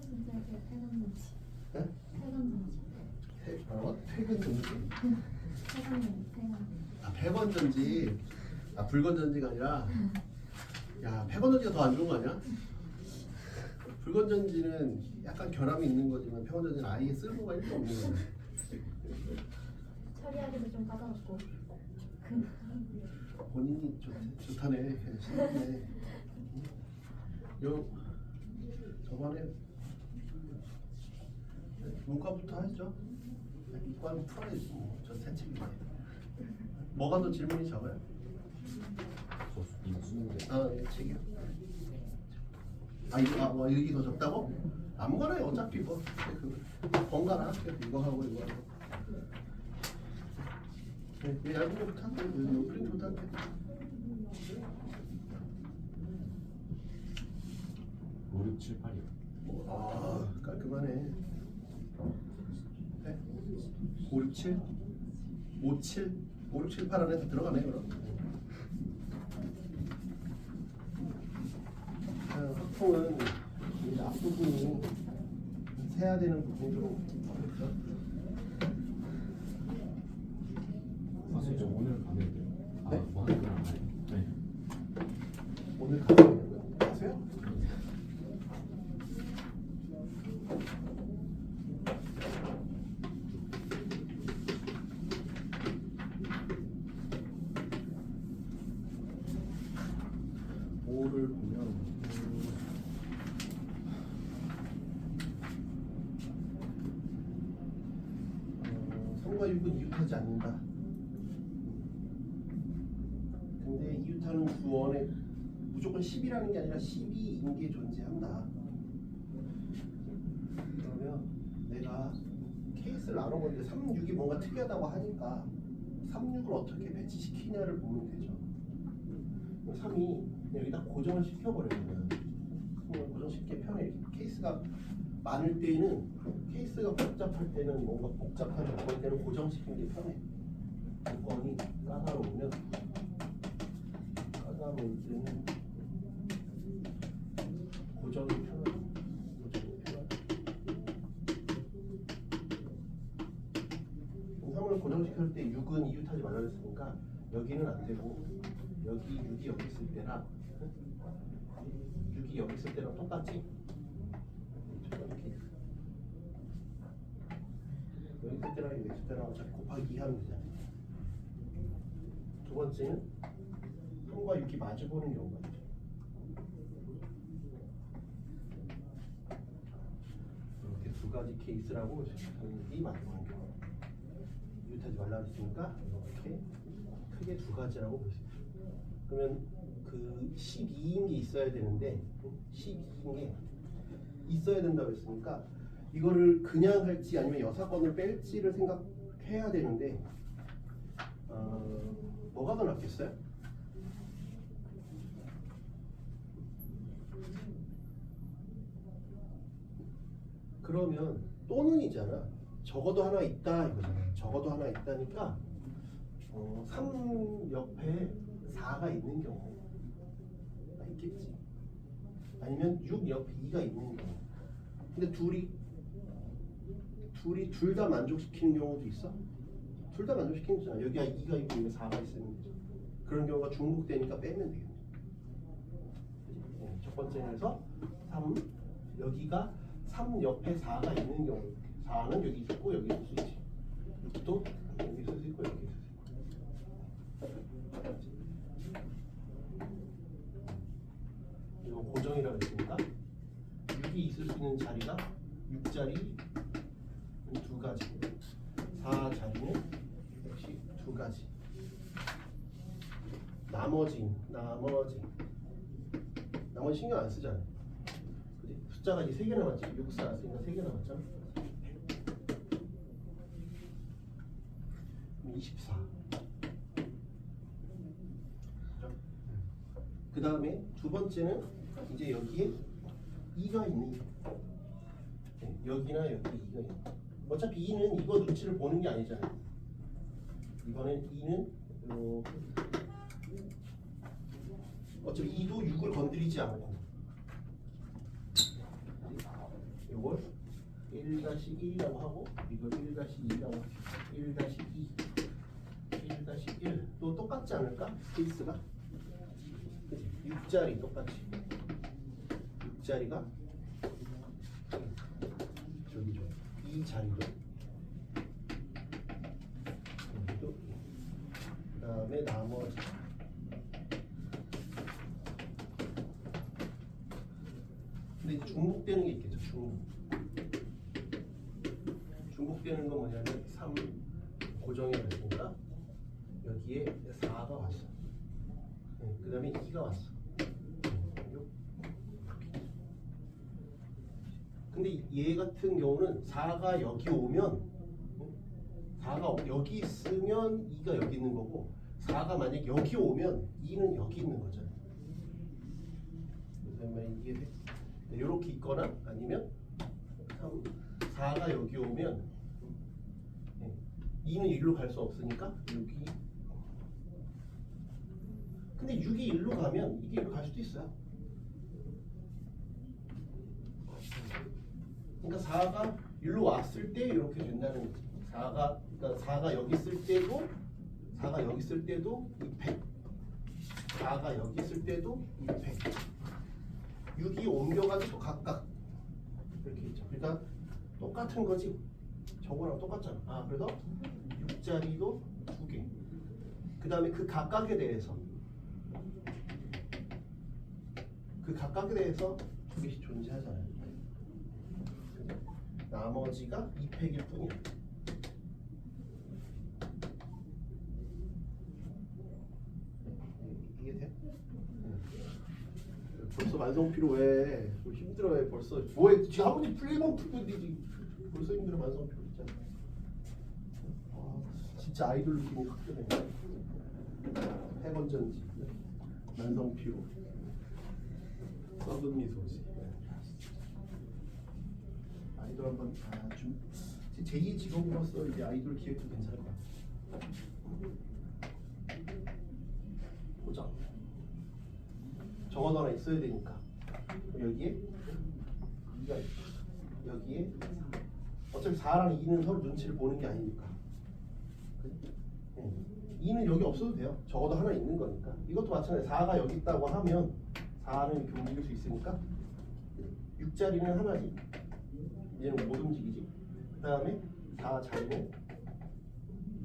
전지하세요. 퇴근 전지. 네? 퇴근 전지. 퇴근 전지? 퇴근 전지. 퇴근. 아, 폐건 전지. 아, 불건 전지가 아니라. 야, 폐건 전지가 더 안 좋은 거 아니야? 불건 전지는 약간 결함이 있는 거지만 폐건 전지는 아예 쓸모가 1도 없는 거야. 처리하기도 좀 까다롭고. 본인이 좋다네. 신기네. 요 저번에 문과부터 하죠. 이과는 풀어야지. 저 새책인데. 뭐가 더 질문이 적어요? 이거 수능인데. 아, 예, 책이요. 아, 이거 뭐 여기 더 적다고? 아무거나 해. 어차피 뭐 번갈아. 이거 하고 이거 하고. 네, 얇은 거부터 할게. 프린트부터 할게. 오, 6, 7, 8이요. 아, 깔끔하네. 네? 5, 6, 7? 5, 7? 5, 6, 7, 8 안에 다 들어가네 그럼. 학통은 이 앞부분이 세야 되는 부분이 좀 어렵죠. 선생님 저 오늘 가면 돼요. 아, 네? 뭐 하는 거안 가요? 네. 오늘 가야 되는 거예요? 가세요? 오를 보면 성과 6은 이웃하지 않는다. 근데 이웃하는 구원에 무조건 10이라는 게 아니라 12인 게 존재한다. 그러면 내가 케이스를 나눠보는데 3, 6이 뭔가 특이하다고 하니까 3, 6을 어떻게 배치시키냐를 보면 되죠. 3이 여기다 고정을 시켜버리면 고정시키기 편해. 케이스가 많을 때는 케이스가 복잡할 때는 뭔가 복잡하게 먹을 때는 고정시키는 게 편해. 조건이 까다로우면 까다로울 때는 고정이 편하고 고정이 편하고 3을 고정시킬 때 6은 이웃하지 말라 그랬으니까 여기는 안 되고 여기 6이 여기 있을 때랑 6이 여기 있을 때랑 똑같지? 여기 있을 때랑 여기 있을 때랑 어차피 곱하기 2 하면 되잖아. 두 번째는 3과 6이 마주보는 경우가 있죠. 이렇게 두 가지 케이스라고 6이 마주보는 경우. 이웃하지 말라 그랬으니까 이렇게 크게 두 가지라고 볼 수 있죠. 그러면 그 12인 게 있어야 되는데 12인 게 있어야 된다고 했으니까 이거를 그냥 할지 아니면 여사건을 뺄지를 생각해야 되는데 뭐가 더 낫겠어요? 그러면 또는이잖아. 적어도 하나 있다 이거잖아. 적어도 하나 있다니까 3 옆에 4가 있는 경우가 있겠지. 아니면 6 옆에 2가 있는 경우. 근데 둘이 둘 다 만족시키는 경우도 있어? 둘 다 만족시키는 거잖아. 여기가 2가 있고 여기 4가 있으면 되죠. 그런 경우가 중복되니까 빼면 되겠네. 네, 첫 번째에서 3 여기가 3 옆에 4가 있는 경우. 4는 여기 있고 여기 있을 수 있지. 6도 여기 있을 수 있고 여기 있을 수 있고. 이거 고정이라고 했으니까 6이 있을 수 있는 자리가 6자리 두 가지, 4자리는 역시 두 가지. 나머지 신경 안 쓰잖아. 그치? 숫자가 이제 3개 남았지. 6, 4 쓰니까 3개 남았잖아. 24. 그 다음에 두 번째는 이제 여기에 2가 있는 게 여기나 여기 2가 있는 거. 어차피 2는 이거 눈치를 보는 게 아니잖아요. 이번엔 2는 어차피 2도 6을 건드리지 않고 요걸 1-1이라고 하고 이걸 1-2라고 할게요. 1-2 1-1 또 똑같지 않을까? 케이스가 6자리 똑같이 6자리가 저기죠. 이 자리도 여기도 그 다음에 나머지 근데 이제 중복되는 게 있겠죠. 중복되는 건 뭐냐면 3 고정이 됐으니까 여기에 4가 왔어. 그 다음에 2가 왔어. 근데 얘 같은 경우는 4가 여기 오면 4가 여기 있으면 2가 여기 있는 거고 4가 만약 여기 오면 2는 여기 있는 거잖아요. 그래서 이게 이렇게 있거나 아니면 4가 여기 오면 2는 일로 갈 수 없으니까 여기. 근데 6이 일로 가면 이게 일로 갈 수도 있어요. 그러니까 4가 일로 왔을 때 이렇게 된다는 거지. 4가 여기 있을 때도 4가 여기 있을 때도 2팩 4가 여기 있을 때도 2팩 6이 옮겨가지고 각각 이렇게 있죠. 그러니까 똑같은 거지. 저거랑 똑같잖아. 아, 그래서 6자리도 2개. 그 다음에 그 각각에 대해서 2개씩 존재하잖아요. 나머지가 2팩일 뿐이야. 이해돼? 벌써 만성피로 왜 힘들어해 벌써 뭐해 지금 한 번이 풀리면 풀리지 벌써 힘들어 만성피로 있잖아. 아, 진짜 아이돌 느낌이 확 드네. 해건전지 만성피로 썩은 미소지. 아이돌 한번 좀 제2의 직업으로서 이제 아이돌 기획도 괜찮을 것 같아. 보자. 적어도 하나 있어야 되니까 여기에 2가 있고 여기에 어차피 4랑 2는 서로 눈치를 보는 게 아니니까 2는 여기 없어도 돼요. 적어도 하나 있는 거니까. 이것도 마찬가지. 4가 여기 있다고 하면 4는 이렇게 움직일 수 있으니까 6자리는 하나지. 얘는 못 움직이지. 그 다음에 4 자리는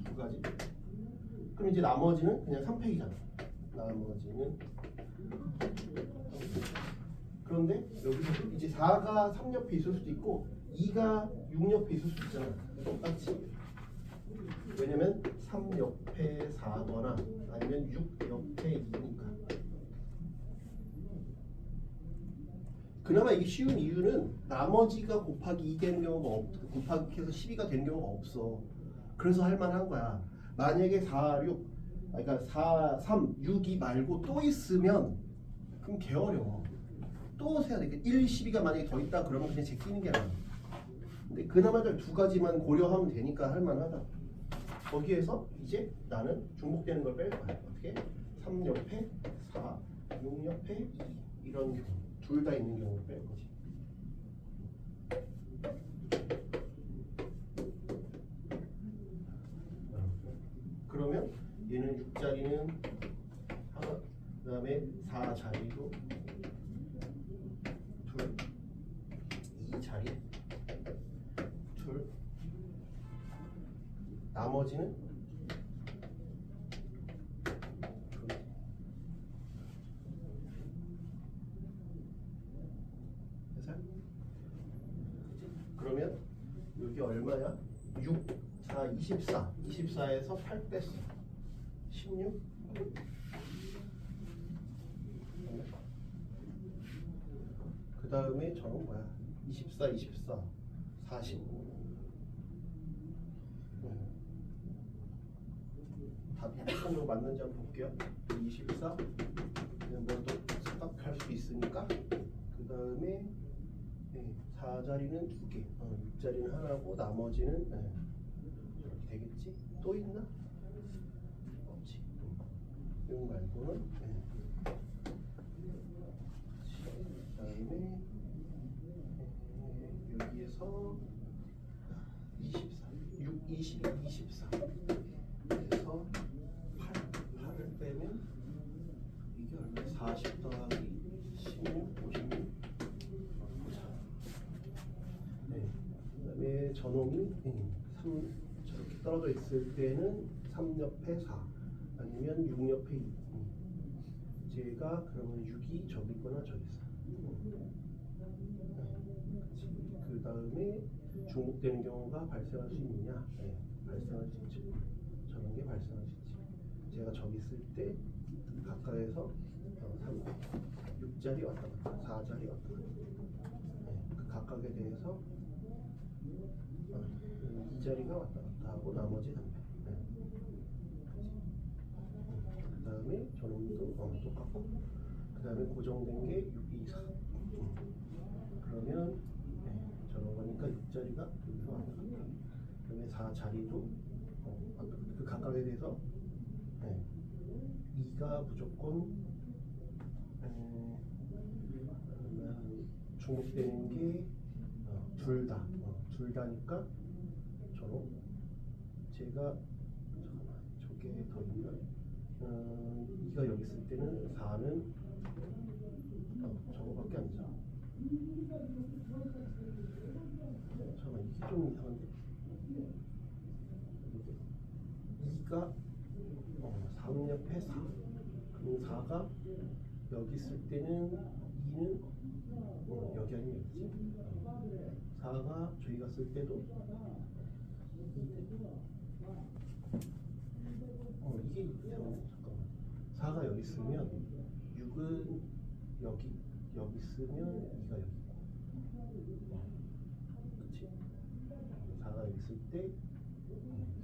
2가지. 그럼 이제 나머지는 그냥 3팩이잖아. 나머지는 그런데 여기서 이제 4가 3 옆에 있을 수도 있고 2가 6 옆에 있을 수도 있잖아. 똑같이. 왜냐면 3 옆에 4거나 아니면 6 옆에 2니까. 그나마 이게 쉬운 이유는 나머지가 곱하기 2 되는 경우가 곱하기 해서 12가 되는 경우가 없어. 그래서 할 만한 거야. 만약에 4, 6 그러니까 4, 3, 6, 2 말고 또 있으면 그럼 개 어려워. 또 세야 돼. 1, 12가 만약에 더 있다 그러면 그냥 제끼는 게 나아. 근데 그나마 두 가지만 고려하면 되니까 할 만하다. 거기에서 이제 나는 중복되는 걸 뺄 거야. 어떻게? 3 옆에 4, 6 옆에 2 이런 경우 둘 다 있는 경우를 뺄 거지. 그러면 얘는 6자리는 하나, 그 다음에 4자리도 둘, 2자리 둘, 나머지는 둘. 해서 그러면 여기 얼마야? 6, 4, 24. 24에서 8 뺐어. 16. 그 다음에 저는 뭐야? 24, 24, 40. 답이 합성으로 맞는지 한번 볼게요. 24. 그냥 뭐또 생각할 수 있으니까. 그 다음에 4자리는 2개, 6자리는 하나고 나머지는 이렇게 되겠지? 또 있나? 없지. 이거 말고는 그 다음에 여기 그래서 24, 6, 22, 24. 그래서 8을 빼면 이게 얼마? 40 더하기 16, 56. 네. 그다음에 저놈이 3 저렇게 떨어져 있을 때는 3 옆에 4 아니면 6 옆에 2. 제가 그러면 6이 저기 있거나 저기 있어. 그 다음에 중복되는 경우가 발생할 수 있느냐? 네, 발생할 수 있죠. 저런 게 발생할 수 있지. 제가 저기 있을 때 가까이에서 6자리 왔다 갔다, 4자리 왔다 갔다. 네, 그 각각에 대해서 2자리가 왔다 갔다 하고 나머지 3배. 네. 그 다음에 저놈도 똑같고, 그 다음에 고정된 게 6, 2, 4. 그러면 저런 거니까 6자리가 여기서 왔다 갔다. 그다음에 4자리도 그 각각에 대해서 2가 무조건 그러면 중복되는 게 둘 다니까 저로 제가 잠깐만 저게 더 있나? 2가 여기 있을 때는 4는 저거밖에 안 되죠. 잠깐만 이게 좀 이상한데? 2가 3 옆에 4. 그럼 4가 여기 있을 때는 2는 여기 아니면 여기지. 4가 저기 갔을 때도 이게 이상한데? 잠깐만. 4가 여기 있으면 6은 여기 있으면 2가 여기 있고. 그치? 4가 여기 있을 때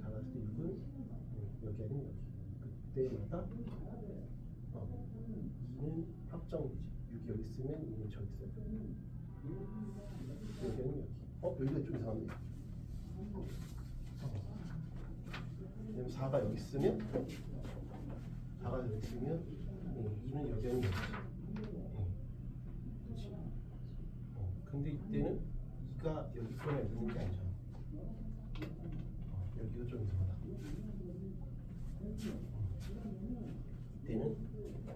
4가 있을 때 6은 여기 아니면 여기. 그때마다 2는 확정이지. 6이 여기 있으면 2는 저기 있어야 돼. 여기 아니면 여기. 여기가 좀 이상한데. 왜냐면 4가 여기 있으면 2는 여기 아니면 여기지. 그렇지. 근데 이때는 2가 여기 있거나 여기 있는 게 아니잖아. 여기가 좀 이상하다. 이때는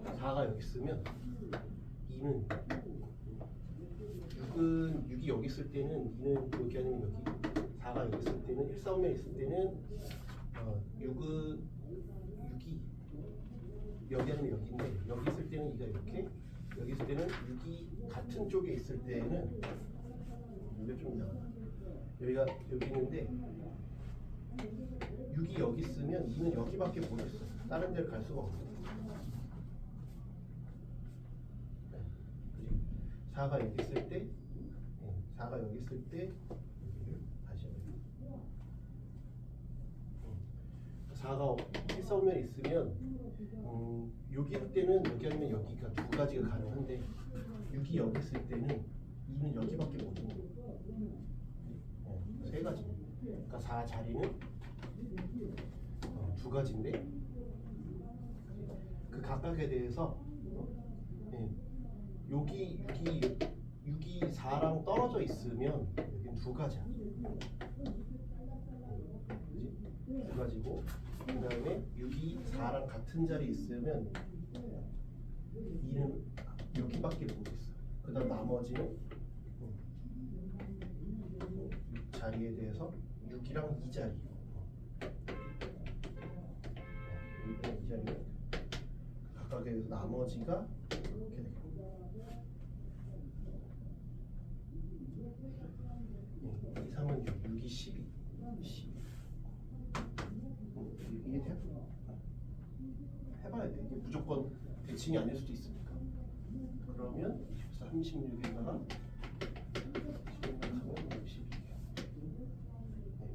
4가 여기 있으면 2는 6이 여기 있을 때는 2는 여기 아니면 여기. 4가 여기 있을 때는 1, 4, 5면 있을 때는 6이 여기 아니면 여기인데, 여기 있을 때는 2가 이렇게, 여기 있을 때는 6이 같은 쪽에 있을 때는 이게 좀 이상하다. 여기가 여기 있는데 6이 여기 있으면 2는 여기밖에 못 있어. 다른 데를 갈 수가 없어. 4가 여기 있을 때 4가 여기 있을 때 여기를 다시 해볼게요. 4가 1, 4, 5면 있으면 여기일 때는 여기 아니면 여기가 두 가지가 가능한데 6이 여기 있을 때는 2는 여기밖에 못 있는 거예요. 세 가지. 그러니까 4 자리는 두 가지인데 그 각각에 대해서 여기 6이 4랑 떨어져 있으면 여기는 두 가지야. 그지? 두 가지고 그 다음에 6이 4랑 같은 자리에 있으면 2는 여기밖에 못 있어. 그 다음 나머지는 6 자리에 대해서 6이랑 2자리. 6이랑 2자리는 각각에 대해서 나머지가 이렇게 되고. 2, 3은 6, 6이 12. 12. 이게 돼? 해봐야 돼. 이게 무조건 대칭이 아닐 수도 있으니까. 그러면 36에다가 12.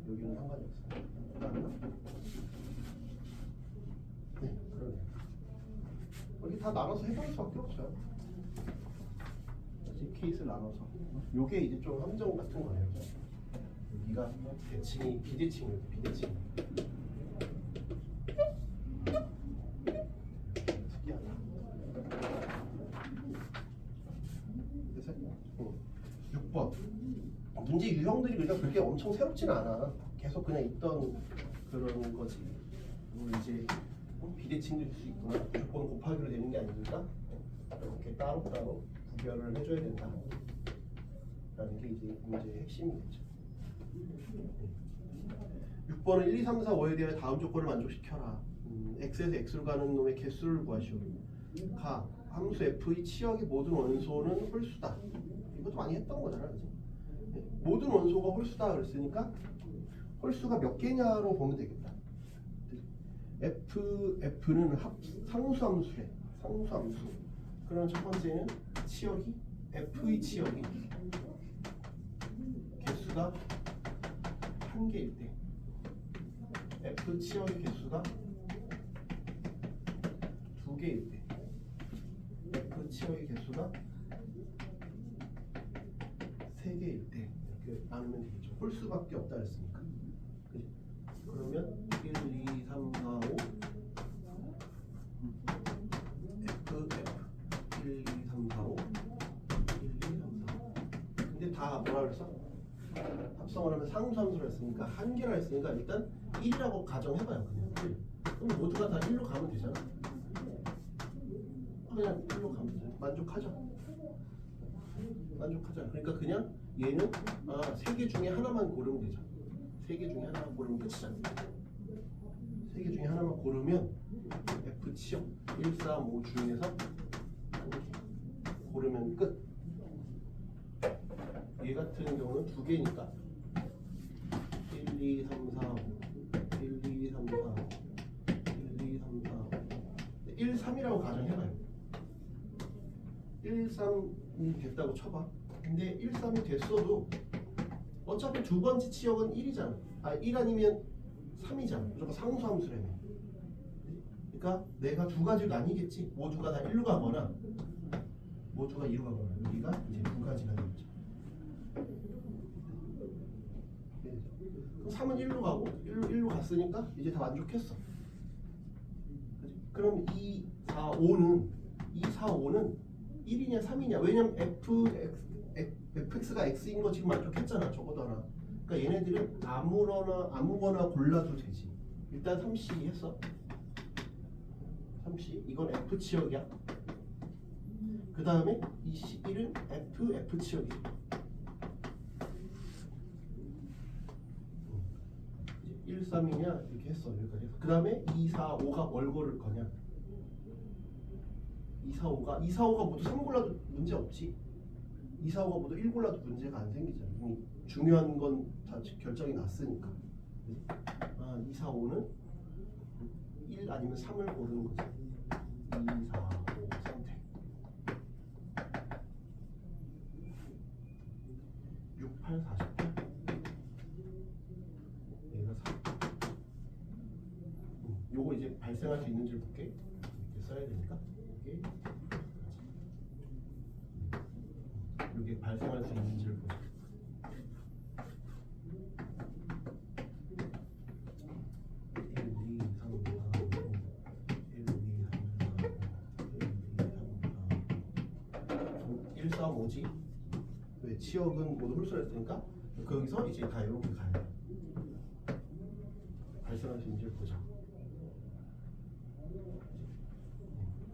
여기는 상관이 없어요. 맞나? 네, 그러네요. 여기 다 나눠서 해볼 수밖에 없어요. 다시 케이스를 나눠서. 요게 이제 좀 함정 같은 거예요. 여기가 대칭이 비대칭이에요. 비대칭. 특이하다. 그래서 6번. 문제 유형들이 그러니까 그렇게 엄청 새롭지는 않아. 계속 그냥 있던 그런 거지. 뭐 이제 비대칭도 있을 수 있구나. 무조건 곱하기로 되는 게 아니니까 이렇게 따로따로 구별을 해줘야 된다. 라는 게 이제 문제의 핵심이겠죠. 6번은 1, 2, 3, 4, 5에 대하여 다음 조건을 만족시켜라. x에서 x로 가는 놈의 개수를 구하시오. 가 함수 f의 치역의 모든 원소는 홀수다. 이것도 많이 했던 거잖아, 그지? 모든 원소가 홀수다 그랬으니까 홀수가 몇 개냐로 보면 되겠다. f는 상수함수래. 상수함수. 그럼 첫 번째는 치역이 f의 치역이 개수가 한 개일 때, f 치역의 개수가 두 개일 때, f 치역의 개수가 세 개일 때 이렇게 나누면 되겠죠. 홀수밖에 없다 그랬으니까. 그치? 그러면 1, 2, 3, 4, 5 F 1, 2, 3, 4, 5 1, 2, 3, 4, 5 근데 다 뭐라 그랬어? 합성을 하면 상수함수를 했으니까 한 개라 했으니까 일단 1이라고 가정해봐요. 그냥 1. 그럼 모두가 다 1로 가면 되잖아. 그냥 1로 가면 되잖아. 만족하죠? 만족하잖아. 그러니까 그냥 얘는 세 개 중에 하나만 고르면 되죠. 세 개 중에 하나만 고르면 끝이잖아. 세 개 중에 하나만 고르면 F 치역 1, 4, 5 중에서 한 개 고르면 끝. 얘 같은 경우는 두 개니까 1, 2, 3, 4, 5 1, 2, 3, 4, 5 1, 2, 3, 4, 5 1, 3이라고 가정해봐요. 1, 3이 됐다고 쳐봐. 근데 1, 3이 됐어도 어차피 두 번째 치역은 1이잖아. 1 아니면 3이잖아. 무조건 상수함수라며. 그러니까 내가 두 가지로 나뉘겠지. 모두가 다 1로 가거나 모두가 2로 가거나. 여기가 이제 두 가지가 되겠죠. 그럼 3은 1로 가고 1로 갔으니까 이제 다 만족했어. 그럼 2, 4, 5는 1이냐 3이냐. 왜냐면 fx가 x인 거 지금 만족했잖아. 적어도 하나. 그러니까 얘네들은 아무거나 골라도 되지. 일단 3C 했어. 3C 이건 f 치역이야. 그 다음에 이 C1은 f 치역이야. 1, 3이냐 이렇게 했어. 여기까지. 그 다음에 2, 4, 5가 뭘 고를 거냐. 2, 4, 5가 모두 3 골라도 문제 없지. 2, 4, 5가 모두 1 골라도 문제가 안 생기잖아. 이미 중요한 건 다 결정이 났으니까. 2, 4, 5는 1 아니면 3을 고르는 거지. 2, 4, 5 선택. 6, 8, 48. 얘가 4. 요거 이제 발생할 수 있는지를 볼게. 이렇게 써야 되니까. 이게 발생할 수 있는지를 보자. 1, 2, 3, 4, 5 1, 2, 3, 4, 5 1, 4, 5지? 왜? 치역은 모두 홀수라 했으니까 거기서 이제 다 이렇게 가야 돼. 발생할 수 있는지를 보자.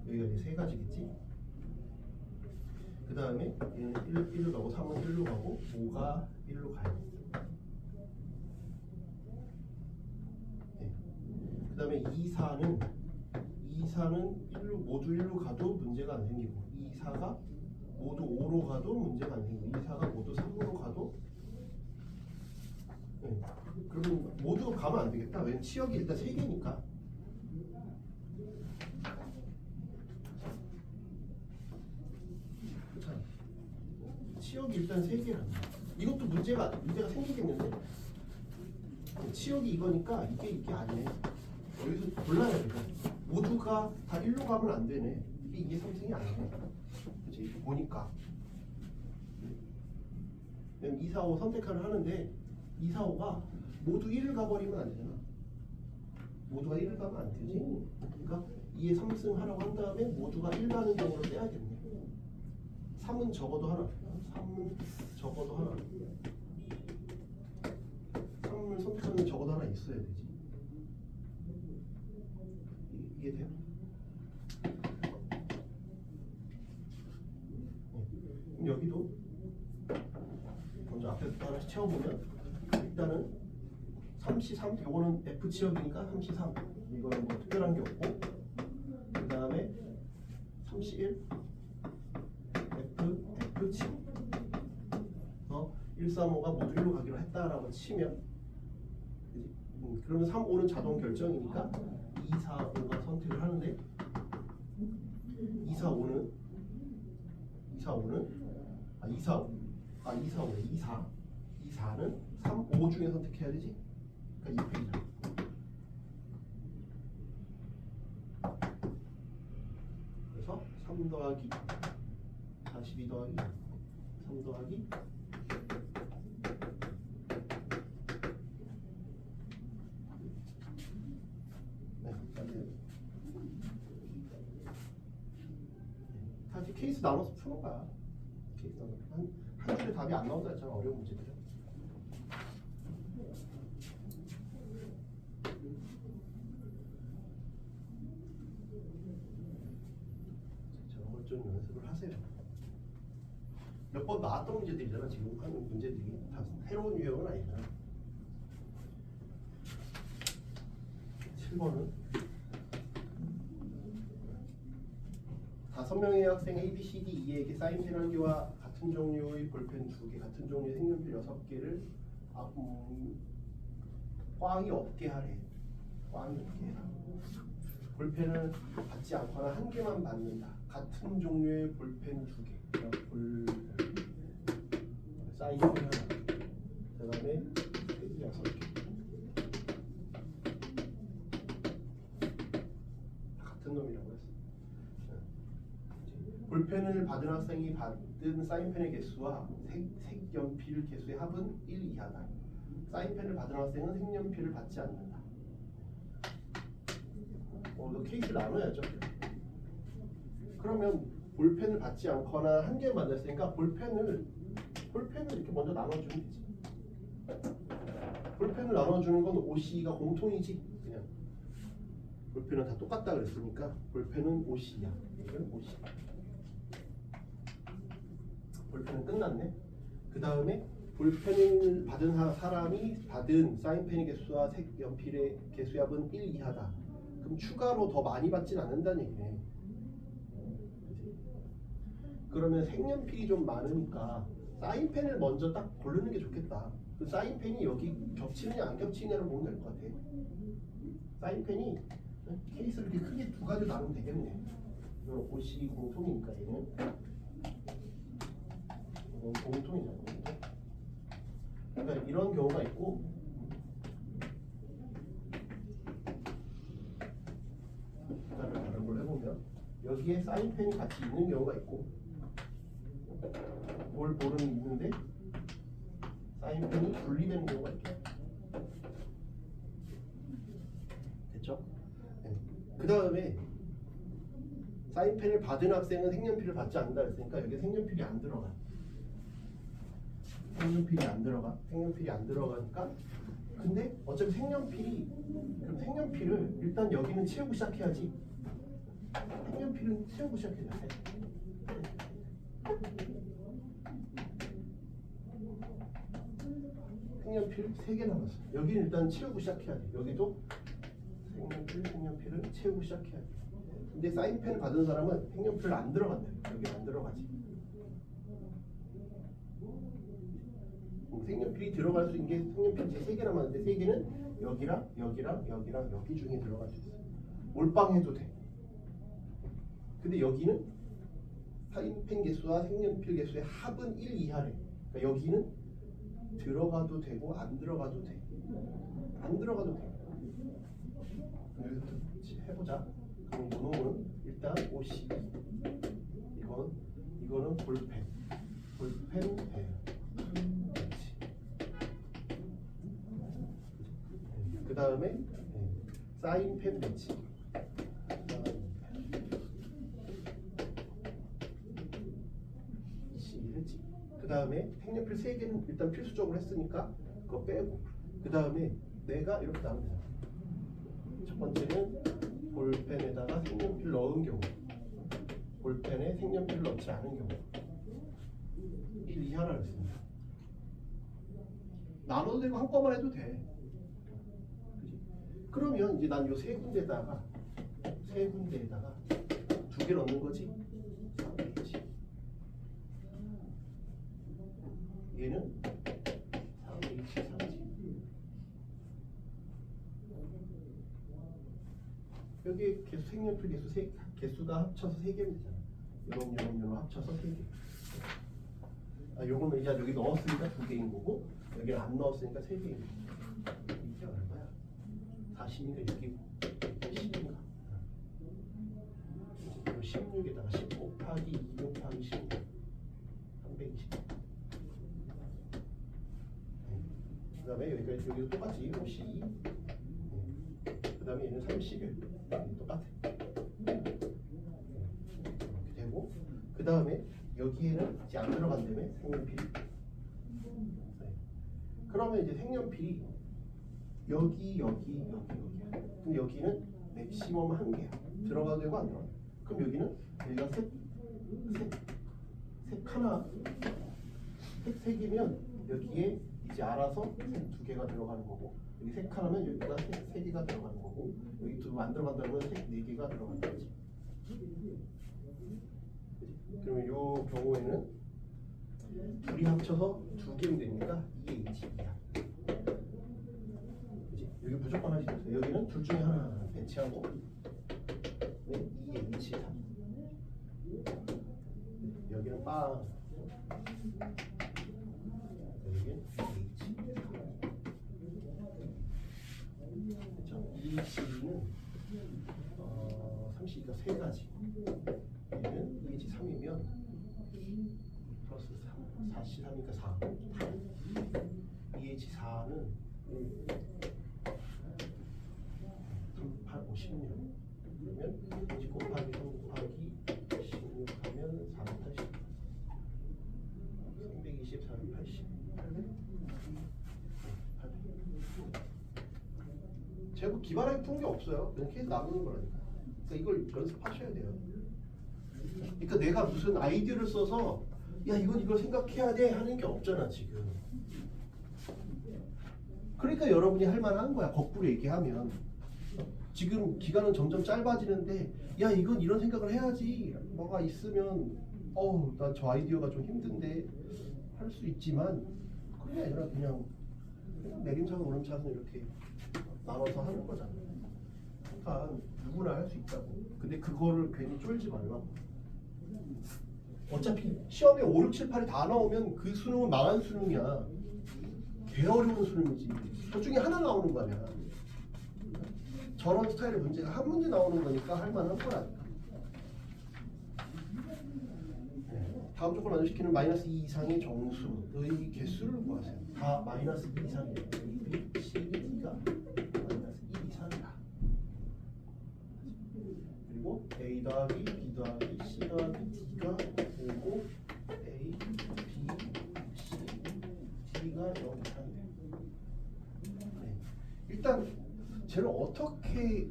여기가 이제 세 가지겠지? 그 다음에 얘는 1로 가고 3은 1로 가고 5가 1로 가요. 네. 그 다음에 2, 4는 1로, 모두 1로 가도 문제가 안 생기고 2, 4가 모두 5로 가도 문제가 안 생기고 2, 4가 모두 3으로 가도 네. 그러면 모두 가면 안 되겠다. 왜냐면 치역이 일단 3개니까. 치역이 일단 3개란다. 이것도 문제가 생기겠는데? 치역이 이거니까 이게 아니네. 여기서 골라야 돼. 모두가 다 1로 가면 안 되네. 이게 3승이 아니네. 그치? 보니까. 2, 4, 5 선택을 하는데 2, 4, 5가 모두 1을 가버리면 안 되잖아. 모두가 1을 가면 안 되지. 그러니까 2에 3승 하라고 한 다음에 모두가 1 가는 경우로 떼야겠네. 3은 적어도 하나. 3은 적어도 하나. 없어야 되지. 이게 돼요? 그럼 여기도 먼저 앞에서 하나씩 채워보면 일단은 3C3 요거는 F 지역이니까 3C3 이거는 뭐 특별한 게 없고 그 다음에 3C1 F 치고 135가 모두 1로 가기로 했다라고 치면 그지? 그러면 3, 5는 자동 결정이니까 2, 4, 5가 선택을 하는데 2, 4, 5는 2, 4, 5는 2, 4, 5 2, 4는 3, 5 중에 선택해야 되지? 그러니까 이 페이지야. 그래서 3 더하기 42 더하기 3 더하기 다시 케이스 나눠서 푸는 거야. 케이스 나눠서 한 줄에 답이 안 나온다 했잖아. 어려운 문제들은. 저런 걸 좀 연습을 하세요. 몇 번 나왔던 문제들이잖아. 지금 하는 문제들이 다 새로운 유형은 아니잖아. 7번은 5명의 학생 A, B, C, D, E에게 사인펜 1개와 같은 종류의 볼펜 2개, 같은 종류의 색연필 6개를 꽝이 없게 하래. 꽝이 없게 해라. 볼펜은 받지 않거나 1개만 받는다. 같은 종류의 볼펜 2개. 사인펜 하나. 그 다음에 색이 6개. 다 같은 놈이라고 했어. 볼펜을 받은 학생이 받은 사인펜의 개수와 색연필 개수의 합은 1 이하다. 사인펜을 받은 학생은 색연필을 받지 않는다. 너 케이스를 나눠야죠. 그러면 볼펜을 받지 않거나 1개 만났으니까 볼펜을 이렇게 먼저 나눠주면 되지. 볼펜을 나눠주는 건 OC가 공통이지. 그냥 볼펜은 다 똑같다 그랬으니까 볼펜은 OC야. 이건 OC. 볼펜은 끝났네. 그 다음에 볼펜을 받은 사람이 받은 사인펜의 개수와 색연필의 개수의 합은 1 이하다. 그럼 추가로 더 많이 받진 않는다는 얘기네. 그치? 그러면 색연필이 좀 많으니까 사인펜을 먼저 딱 고르는 게 좋겠다. 그 사인펜이 여기 겹치느냐 안 겹치느냐를 보면 될 것 같아. 사인펜이 케이스를 이렇게 크게 두 가지로 나누면 되겠네. 이건 OC 공통이니까 얘는 공통이잖아. 공통. 그러니까 이런 경우가 있고 다른 걸 해보면 여기에 사인펜이 같이 있는 경우가 있고 볼은 있는데 사인펜이 분리되는 경우가 있죠. 됐죠? 네. 그 다음에 사인펜을 받은 학생은 색연필을 받지 않는다 그랬으니까 여기에 색연필이 안 들어가. 색연필이 안 들어가니까 근데 어차피 그럼 색연필을 일단 여기는 채우고 시작해야지. 색연필은 채우고 시작해야 돼. 색연필 3개 남았어. 여기는 일단 채우고 시작해야 돼. 여기도 색연필을 채우고 시작해야 돼. 근데 사인펜을 받은 사람은 색연필을 안 들어간다. 여기 안 들어가지. 색연필이 들어갈 수 있는 게 색연필이 3개 남았는데 3개는 여기랑 여기 중에 들어갈 수 있어. 몰빵해도 돼. 근데 여기는 사인펜 개수와 색연필 개수의 합은 1 이하래. 그러니까 여기는 들어가도 되고 안 들어가도 돼. 안 들어가도 돼. 여기서 해보자. 그럼 요놈은 일단 52. 이거는 볼펜 배. 그 다음에 사인펜 배치. 그 다음에 색연필 3개는 일단 필수적으로 했으니까 그거 빼고 그 다음에 내가 이렇게 나오면 되잖아. 첫 번째는 볼펜에다가 색연필 넣은 경우, 볼펜에 색연필 넣지 않은 경우. 1, 2 하나를 씁니다. 나눠도 되고 한꺼번에 해도 돼. 그치? 그러면 이제 난 요 세 군데에다가 두 개 넣는 거지. 3H. 얘는 3H, 3G. 여기 개수 색연필 개수가 합쳐서 3개면 되잖아. 요런 합쳐서 3개. 요거는 이제 여기 넣었으니까 2개인 거고, 여기를 안 넣었으니까 3개인 거고. 이게 얼마야? 40인가 6이고 10인가? 16에다가 10 곱하기 2 곱하기 16 320. 그 다음에 여기도 똑같이 52. 그 다음에 얘는 31. 똑같아. 이렇게 되고, 그 다음에 여기에는 이제 안 들어간다며 색연필이. 네. 그러면 이제 색연필이 여기. 근데 여기는 맥시멈 1개야. 들어가도 되고 안 들어가. 그럼 여기는 여기가 색 하나, 색 3개면 여기에 이제 알아서 색 2개가 들어가는 거고, 여기 색 하나면 여기가 색 3개가 들어가는 거고, 여기 두 안 들어간다면 색 4개가 들어가는 거지. 그러면 이 경우에는 둘이 합쳐서 2개면 되니까 2H야. 여기 무조건 하실 수 있어요. 여기는 둘 중에 하나 배치하고, 네, 2H3. 여기는 빵. 여기는 2H. 그렇죠? 2H는 30가 3가지. 얘는 2H3이면 플러스 3, 4C 3이니까 4. 2H4는 8, 56. 그러면 20 곱하기 3 곱하기 16 하면 480. 320, 480. 800. 제곱 기반하게 푼 게 없어요. 그냥 계속 나누는 거라니까. 그러니까 이걸 연습하셔야 돼요. 그러니까 내가 무슨 아이디어를 써서 야 이걸 생각해야 돼 하는 게 없잖아 지금. 그러니까 여러분이 할 만한 거야. 거꾸로 얘기하면 지금 기간은 점점 짧아지는데 야 이건 이런 생각을 해야지 뭐가 있으면 난 저 아이디어가 좀 힘든데 할 수 있지만 그게 아니라 그냥 내림차순 오름차순 이렇게 나눠서 하는 거잖아. 그러니까 누구나 할 수 있다고. 근데 그거를 괜히 쫄지 말라고. 어차피 시험에 5, 6, 7, 8이 다 나오면 그 수능은 망한 수능이야. 개 어려운 수능이지. 그 중에 하나 나오는 거 아니야. 저런 스타일의 문제가 한 문제 나오는 거니까 할 만한 거라니까. 다음 조건 만족시키는 마이너스 2 이상의 정수의 개수를 구하세요. 다 마이너스 2 이상이에요. A, C, D가 마이너스 2 이상이다. 그리고 A 더하기 B 더하기 C 더하기 D가 5고 A, B, C, D가 0 이상이래요. 일단 쟤를 어떻게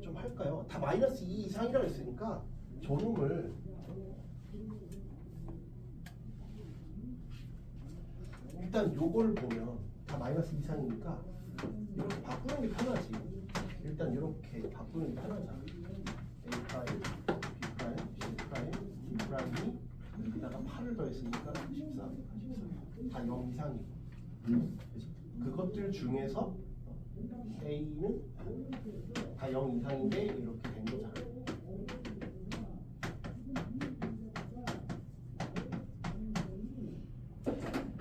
좀 할까요? 다 마이너스 2 이상이라고 했으니까 저놈을 일단 요걸 보면 다 마이너스 2 이상이니까 이렇게 바꾸는 게 편하지. 일단 이렇게 바꾸는 게 편하잖아. A 프라임, B 프라임, C 프라임, D 프라임이 여기다가 8을 더했으니까 14, 14. 다 0 이상이고. 그것들 중에서 A는 다 0 이상인데 이렇게 된 거잖아.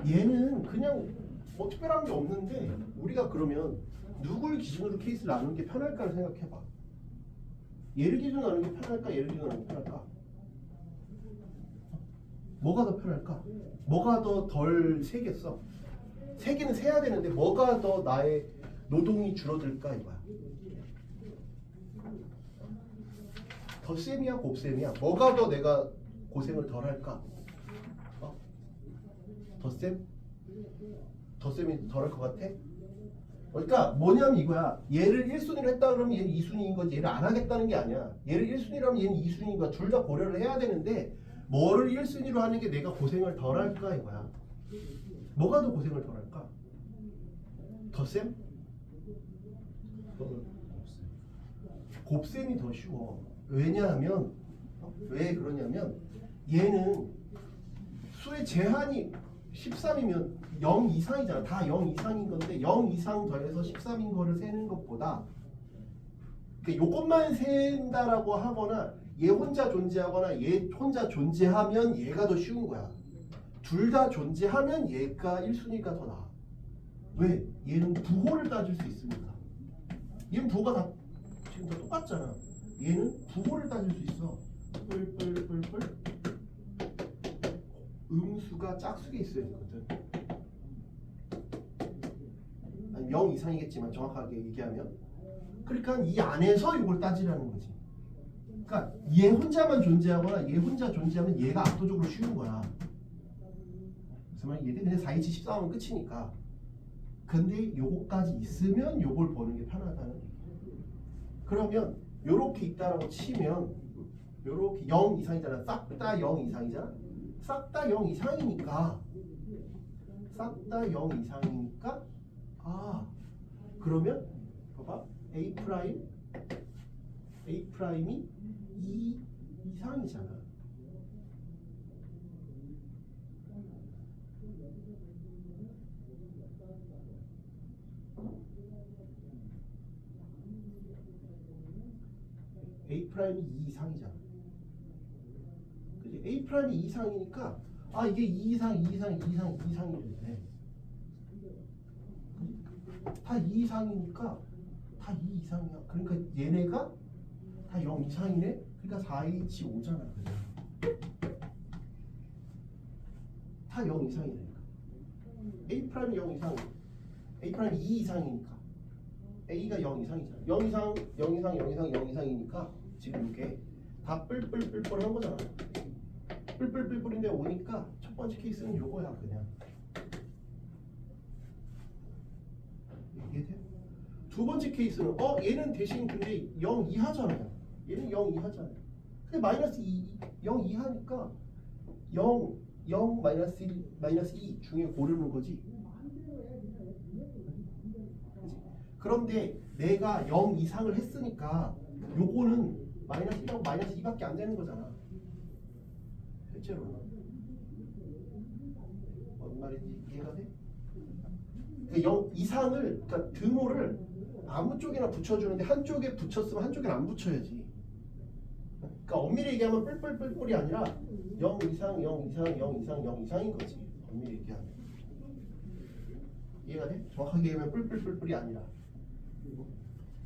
얘는 그냥 뭐 특별한 게 없는데 우리가 그러면 누굴 기준으로 케이스를 나누는 게 편할까를 생각해봐. 얘를 기준으로 나누는 게 편할까? 얘를 기준으로 나누는 게 편할까? 뭐가 더 편할까? 뭐가 더 덜 세겠어? 세기는 세야 되는데 뭐가 더 나의 노동이 줄어들까 이거야. 덧셈이야 곱셈이야? 뭐가 더 내가 고생을 덜 할까? 덧셈? 덧셈이 덜 할 것 같아? 그러니까 뭐냐면 이거야. 얘를 1순위로 했다 그러면 얘는 2순위인 거지. 얘를 안 하겠다는 게 아니야. 얘를 1순위로 하면 얘는 2순위인 거야. 둘 다 고려를 해야 되는데 뭐를 1순위로 하는 게 내가 고생을 덜 할까 이거야. 뭐가 더 고생을 덜 할까? 덧셈? 곱셈이 더 쉬워. 왜냐하면 왜 그러냐면 얘는 수의 제한이 13이면 0 이상이잖아. 다 0 이상인 건데 0 이상 더해서 13인 거를 세는 것보다 그러니까 요것만 센다라고 하거나 얘 혼자 존재하거나 얘 혼자 존재하면 얘가 더 쉬운 거야. 둘 다 존재하면 얘가 1순위가 더 나아. 왜? 얘는 부호를 따질 수 있으니까. 얘는 부호가 다 지금 다 똑같잖아. 얘는 부호를 따질 수 있어. 뿔뿔뿔뿔 음수가 짝수에 있어야 되거든. 아니 0 이상이겠지만 정확하게 얘기하면 그러니까 이 안에서 이걸 따지라는 거지. 그러니까 얘 혼자만 존재하거나 얘 혼자 존재하면 얘가 압도적으로 쉬운 거야. 무슨 말이야? 얘들 그냥 427 14하면 끝이니까. 근데 요거까지 있으면 요걸 보는 게 편하다는 얘기야. 그러면 요렇게 있다라고 치면 요렇게 0 이상이잖아. 싹 다 0 이상이잖아. 싹 다 0 이상이니까 싹 다 0 이상이니까 아 그러면 봐봐 A 프라임이 2 이상이잖아. A 프라임이 2 이상이잖아. 그지? A 프라임이 2 이상이니까 아 이게 2 이상, 2 이상, 2 이상, 2 이상이 되네. 다 2 이상이니까 다 2 이상이야. 그러니까 얘네가 다 0 이상이네. 그러니까 4H5잖아. 그죠? 다 0 이상이네. A 프라임이 0 이상, A 프라임이 2 이상이니까 A가 0 이상이잖아. 0 이상, 0 이상, 0 이상, 0 이상이니까 지금 이게 다 뿔뿔뿔뿔한 거잖아. 뿔뿔뿔뿔인데 오니까 첫 번째 케이스는 요거야 그냥. 이해돼? 두 번째 케이스는 얘는 대신 근데 0 이하잖아요. 얘는 0 이하잖아요. 근데 마이너스 0 이하니까 0 마이너스 1 마이너스 2 중에 고르는 거지. 그런데 내가 0 이상을 했으니까 요거는 마이너스 1하고 마이너스 2밖에 안 되는 거잖아. 실제로는. 뭔 말인지 이해가 돼? 그러니까 0 이상을 그러니까 등호를 아무 쪽에나 붙여주는데 한쪽에 붙였으면 한쪽에는 안 붙여야지. 그러니까 엄밀히 얘기하면 뿔뿔뿔뿔이 아니라 0 이상, 0 이상, 0 이상, 0 이상인 거지. 엄밀히 얘기하면. 이해가 돼? 정확하게 얘기하면 뿔뿔뿔뿔이 아니라.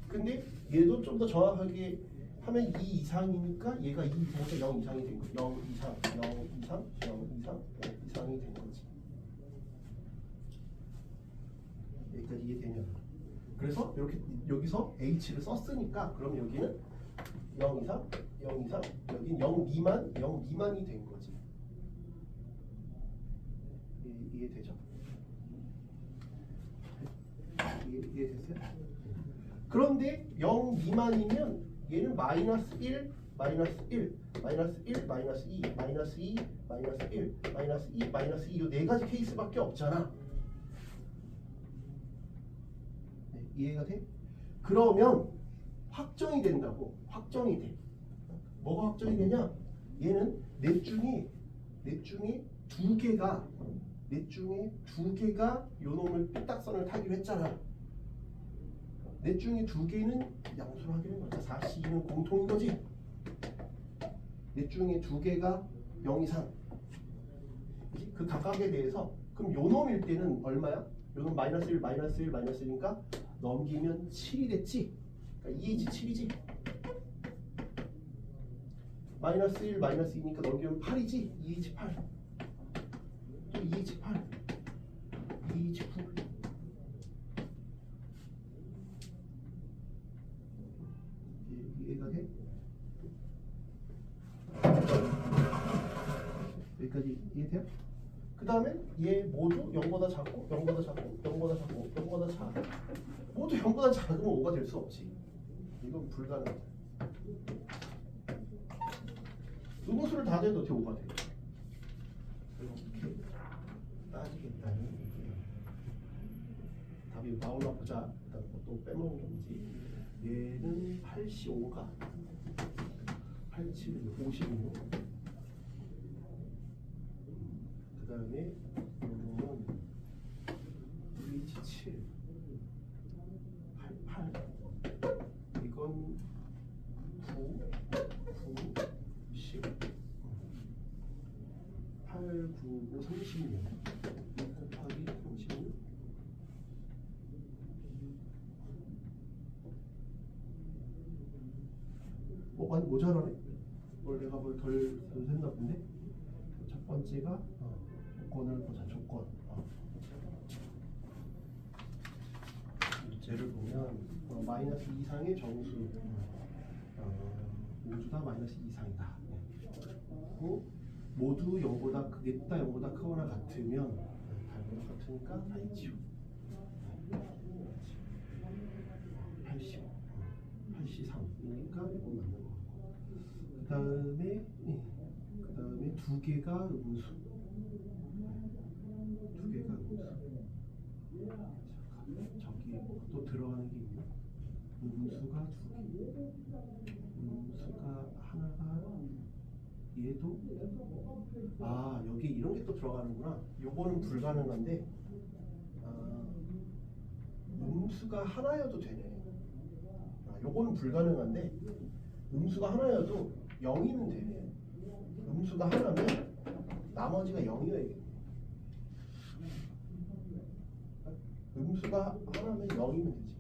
근데 얘도 좀 더 정확하게 하면 2 이상이니까 얘가 2 이상이니까 0 이상이 된 거지. 0 이상, 0 이상, 0 이상, 0 이상이 된 거지. 여기까지 이해되면. 그래서 이렇게 여기서 H를 썼으니까 그럼 여기는 0 이상, 0 이상, 여기는 0 미만, 0 미만이 된 거지. 이해되죠? 이해됐어요? 그런데 0 미만이면 얘는 마이너스 1, 마이너스 1, 마이너스 1, 마이너스 2, 마이너스 2, 마이너스 1, 마이너스 2, 마이너스 2 이 네 가지 케이스밖에 없잖아. 네, 이해가 돼? 그러면 확정이 된다고. 확정이 돼. 뭐가 확정이 되냐? 얘는 넷 중에 두 개가 요놈을 삐딱선을 타기로 했잖아. 넷 중에 두 개는 양수로 하기로 한 거야. 4C는 공통인 거지. 넷 중에 두 개가 0 이상. 그치? 그 각각에 대해서 그럼 요놈일 때는 얼마야? 요놈 마이너스 1, 마이너스 1, 마이너스 1이니까 넘기면 7이 됐지. 그러니까 2H 7이지. 마이너스 1, 마이너스 2니까 넘기면 8이지. 2H 8. 또 2H 8. 2H 9. 이해가 돼? 여기까지 이해돼요? 그 다음에 얘 모두 0보다 작고 0보다 작고 0보다 작고 0보다 작아. 모두 0보다 작으면 5가 될 수 없지. 이건 불가능하다. 음수를 다 대도 어떻게 5가 돼? 이렇게 따지겠다니 얘기예요. 답이 나오나 보자. 일단 또 빼먹은 게 뭐지? 얘는 85가 87, 56. 그 다음에 이거는 227, 88. 이건 9, 10. 8, 9, 5, 36. 6 곱하기 36. 많이 모자라네? 내가 덜 샜나 본데? 첫 번째가 조건을 보자. 조건. 문제를 보면 마이너스 이상의 정수 모두 다 마이너스 이상이다. 그리고 모두 0보다 넷다 0보다 크거나 같으면 달보다 같으니까 다 있지요. 80, 83이니까 이거 맞는 거. 그 다음에 두 개가 음수. 두 개가 음수. 저기 또 들어가는 게 있네. 음수가 두 개. 음수가 하나가 얘도 여기 이런 게 또 들어가는구나. 요거는 불가능한데 음수가 하나여도 되네. 요거는 불가능한데 음수가 하나여도 0이면 되네. 음수가 하나면 나머지가 0이어야겠네. 음수가 하나면 0이면 되지.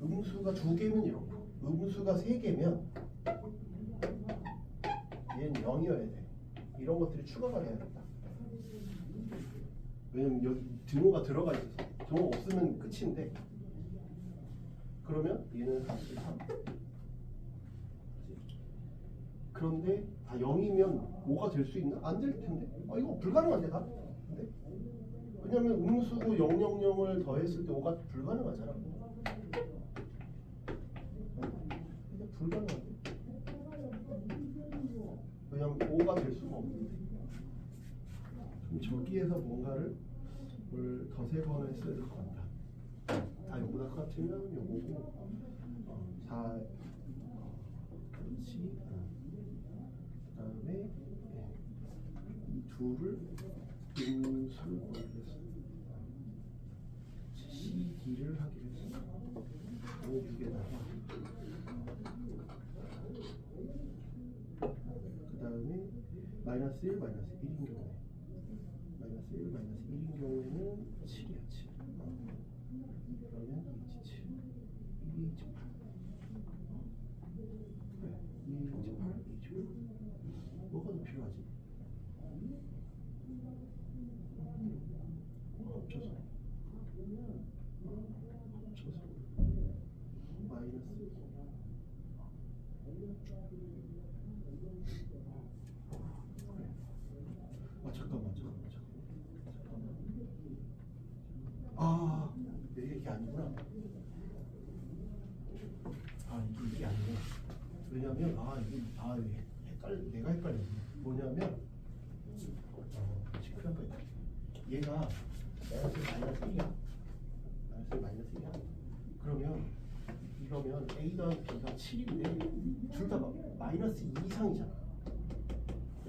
음수가 두 개면 이렇고 음수가 세 개면 얘는 0이어야 돼. 이런 것들이 추가가 돼야겠다. 왜냐면 여기 등호가 들어가 있어서. 등호 없으면 끝인데. 그러면 얘는 43. 그런데 다 0이면 5가 될 수 있나? 안 될 텐데. 이거 불가능한데 다? 근데? 왜냐면 음수고 000을 더했을 때 5가 불가능하잖아. 근데 불가능한데. 왜냐면 5가 될 수가 없는데. 그럼 저기에서 뭔가를 더 세거나 했어야 될 것 같다. 다 요거보다 같으면 요거고 4 그렇지. 그 다음에 이 둘을 음수를 하기로 했어. CD를 하기로 했어. 이 두 개다가 그 다음에 마이너스 1, 마이너스 1인 경우에 마이너스 1, 마이너스 1인 경우에는 7이야 7. 그러면 2H7, 2H8. 그래, 2H8, 2H8. 뭐가 더 필요하지? 합쳐서 마이너스 잠깐만. 이게 아니구나. 이게 아니구나. 왜냐면 이게 내가 헷갈렸네. 뭐냐면 시크한 거 있다. 얘가 마이너스 1이야. 마이너스 1이야. 그러면 이러면 A 더하기 B가 7인데 둘 다 마이너스 2 이상이잖아.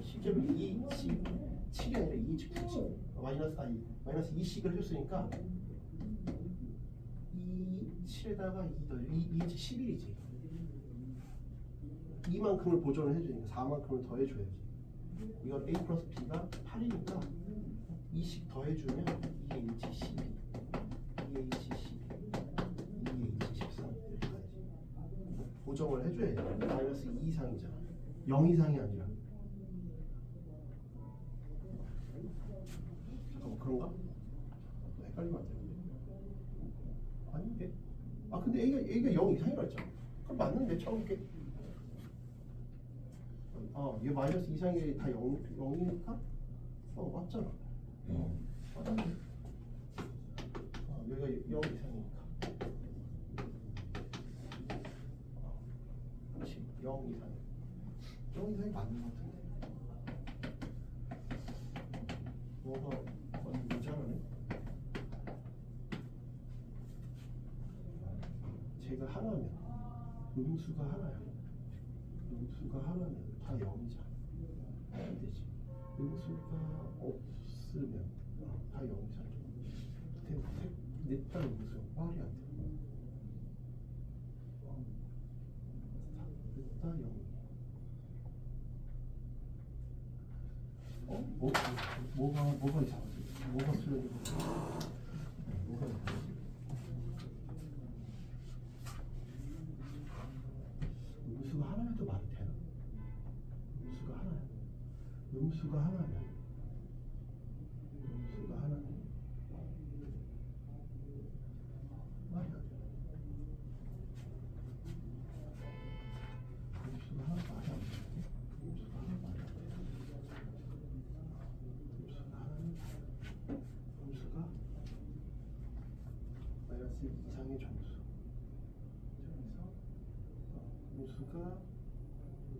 실제로 7이 아니라 2지 9지. 마이너스 2씩을 해줬으니까 7에다가 2 더해 2지 11이지. 이만큼을 보존을 해주니까 4만큼을 더해줘야지. 이건 A 플러스 B가 8이니까 2씩 더해주면 2H 12, 2H 12, 2H 13 이렇게 가야지. 보정을 해줘야지. 마이너스 2 이상이잖아. 0 이상이 아니라. 잠깐만, 그런가? 헷갈리면 안 되는데. 아닌데? 근데 A가 0 이상이라 했잖아. 그럼 맞는데, 처음 게. 얘 마이너스 이상이 다 0이니까? 맞잖아. 맞네. 여기가 0 이상이니까. 제가 하나면 음수가 하나야. 음수가 하나면 다 0이잖아. 안 되지. 음수가 없으면 다 0이잖아. 냈다 음수 말이 안 돼. 냈다 0. 뭐가 이상하지? 뭐가 수련이 뭐가 이상하지? 음수가 하나여도 말이 되나? 음수가 하나야. 음수가 하나면 말이 안 돼. 음수가 하나 말이 안 돼. 음수가 하나 말이 안 돼. 음수가 하나는 음수가 마이너스 이상의 정수. 그래서 음수가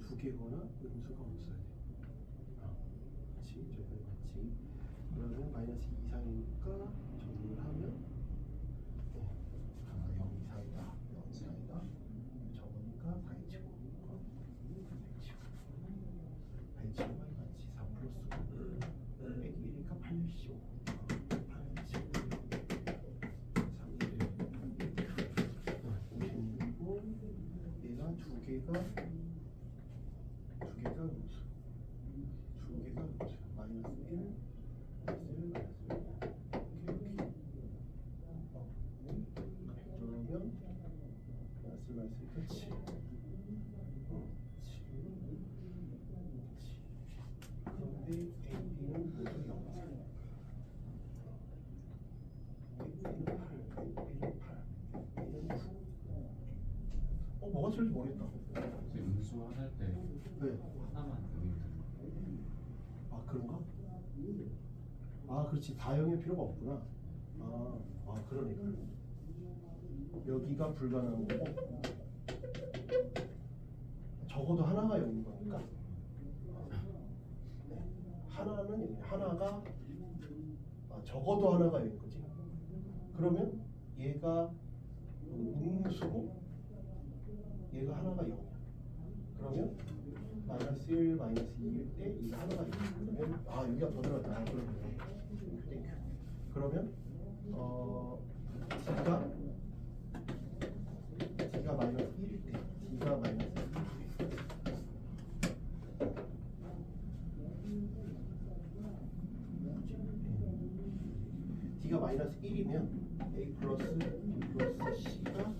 두 개거나 음수가 없어야 돼. 그렇지, 저기 맞지. 그러면 마이너스 이상이니까 정리를 하면 0 이상이다, 0 이상이다. 적으니까 4치고 100치고 맞지. 4 플러스 101이니까 85. 56이고 얘가 두 개가 음수. 두 개가 음수. 마이너스 1, 마이너스 1, 마이너스 1. 이렇게. 그러면 마이너스 1, 7. 7. 그런데 A, B는 모두 0. A는 8, B는 8, B는 9. 뭐가 틀릴지 모르겠다. 음수 하나 때 네. 하나만 넣으면 되는 아 그런가? 아 그렇지 다 0일 필요가 없구나. 그러니까 여기가 불가능한 거고 적어도 하나가 0인 거니까 하나는 0. 하나가 적어도 하나가 0인 거지. 그러면 얘가 음수고 얘가 하나가 0이야. 그러면 마이너스 1, 마이너스 2일 때 이게 하나가 0. 그러면 여기가 더 들어갔다. 그러면 D가 마이너스 1일 때 D가 마이너스 1일 때 D가 마이너스 1이면 A 플러스 B 플러스 C가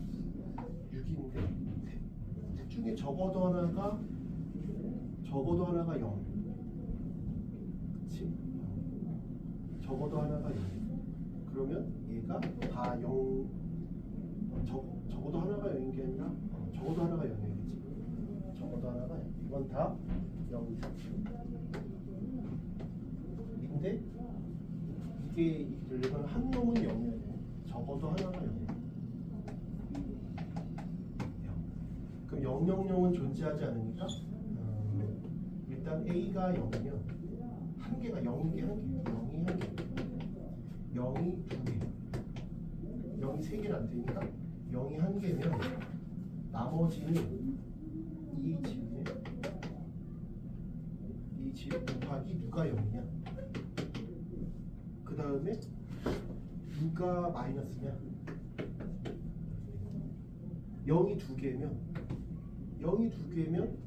6인데 셋 중에 적어도 하나가 0. 그치? 적어도 하나가 0. 그러면 얘가 다 0. 적어도 하나가 0인 게 아니라 적어도 하나가 0이겠지. 적어도 하나가 0. 이건 다 0 이상. 근데 이게 되려면 한 놈은 0이어야 돼. 적어도 하나가 0이야. 그럼 000은 존재하지 않으니까 일단 A가 0이면 한 개가 0인 게 한 개예요. 0이 한 개. 0이 두 개. 0이 세 개는 안 되니까 0이 한 개면 나머지는 이 집 곱하기 누가 0이냐. 그 다음에 누가 마이너스냐. 0이 두 개면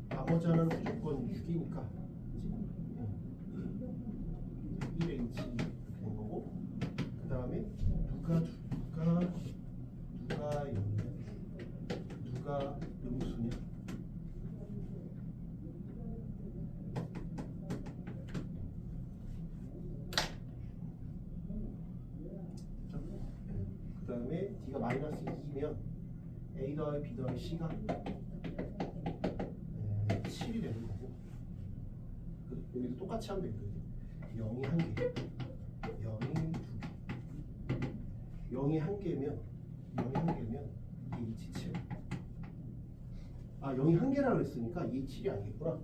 나머지 하나는 무조건 6이니까 1H 이렇게 된 거고, 그 다음에 누가 0이냐, 누가 음수냐. 그 다음에 D가 마이너스 2면 A 더하기 B 더하기 C가 7이 되는 거고, 여기도 똑같이 하면 되거든요. 0이 한 개, 0이 두 개. 0이 한 개면 이게 27. 0이 한 개라고 그랬으니까 이 7이 아니겠구나.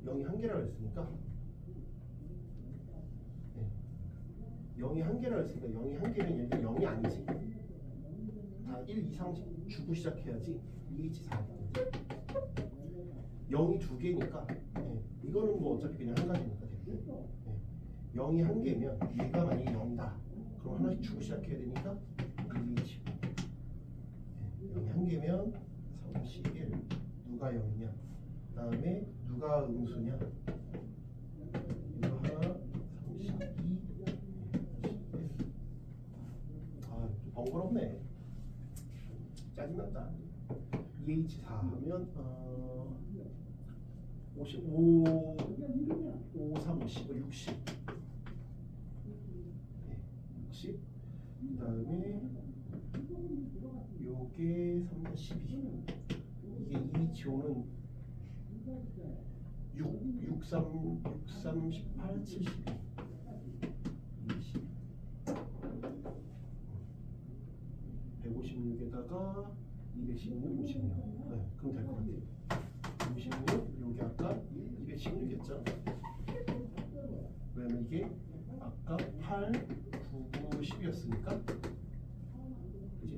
0이 한 개라고 그랬으니까 0이 한 개라고 했으니까 0이 한 개면 얘는 0이 아니지. 1 이상 주고 시작해야지 EH4. 0이 두 개니까 이거는 뭐 어차피 그냥 한 가지니까 됐고 0이 한 개면 얘가 만약에 0이다. 그럼 하나씩 주고 시작해야 되니까 EH5. 0이 한 개면 31. 누가 0이냐? 그 다음에 누가 음수냐? 이거 하나 32. 아, 좀 번거롭네. 짜증난다. EH4 하면 55, 5, 3, 50, 60. 60. 그 다음에 요게 3, 12. 이게 EH5는 6, 3, 18, 72. 20. 156에다가 216, 56. 네, 그럼 될 것 같아요. 56, 여기 아까 216이었죠? 왜냐면 이게 아까 8, 9, 9, 10이었으니까 그지?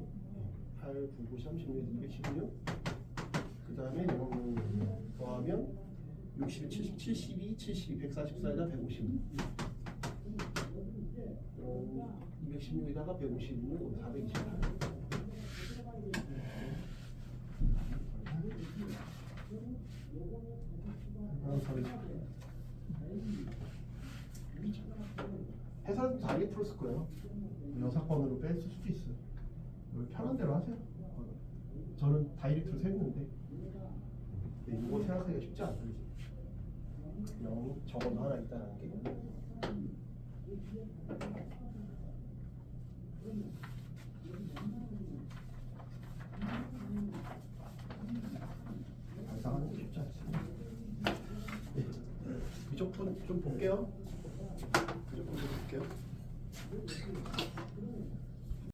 8, 9, 9, 36에서 216. 그 다음에 더하면 61, 70, 72, 72, 144에다 156. 216에다가 156, 428. 해설도 다르게 풀었을 거예요. 여사건으로 뺐을 수도 있어요. 편한 대로 하세요. 저는 다이렉트로 세우는데 이거 생각하기가 쉽지 않거든요. 0 적어도 하나 있다는 게. 발상하는 게 쉽지 않습니다. 네. 이쪽 분 좀 볼게요. 이쪽 분 좀 볼게요.